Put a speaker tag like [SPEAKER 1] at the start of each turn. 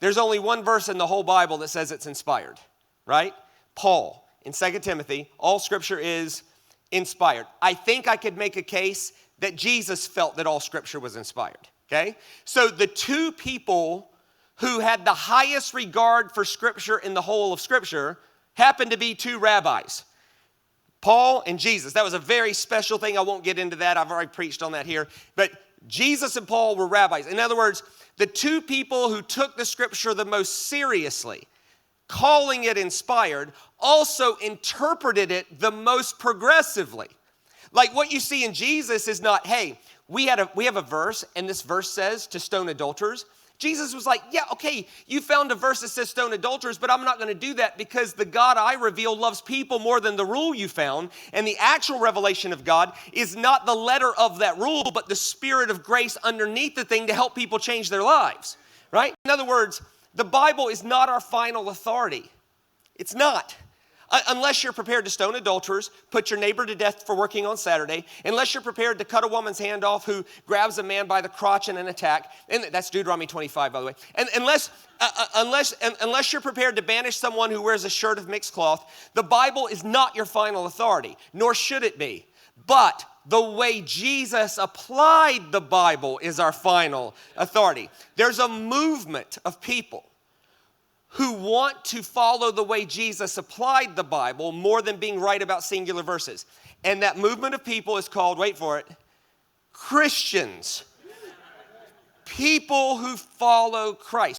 [SPEAKER 1] There's only one verse in the whole Bible that says it's inspired, right? Paul, in 2 Timothy, all Scripture is inspired. I think I could make a case that Jesus felt that all Scripture was inspired, okay? So the two people who had the highest regard for Scripture in the whole of Scripture happened to be two rabbis, Paul and Jesus. That was a very special thing. I won't get into that. I've already preached on that here. But Jesus and Paul were rabbis. In other words, the two people who took the Scripture the most seriously, calling it inspired, also interpreted it the most progressively. Like what you see in Jesus is not, hey, we have a verse, and this verse says to stone adulterers. Jesus was like, yeah, okay, you found a verse that says stone adulterers, but I'm not going to do that because the God I reveal loves people more than the rule you found. And the actual revelation of God is not the letter of that rule, but the spirit of grace underneath the thing to help people change their lives, right? In other words, the Bible is not our final authority. It's not. Unless you're prepared to stone adulterers, put your neighbor to death for working on Saturday, unless you're prepared to cut a woman's hand off who grabs a man by the crotch in an attack, and that's Deuteronomy 25, by the way, and unless you're prepared to banish someone who wears a shirt of mixed cloth, the Bible is not your final authority, nor should it be. But the way Jesus applied the Bible is our final authority. There's a movement of people who want to follow the way Jesus applied the Bible more than being right about singular verses. And that movement of people is called, wait for it, Christians. People who follow Christ.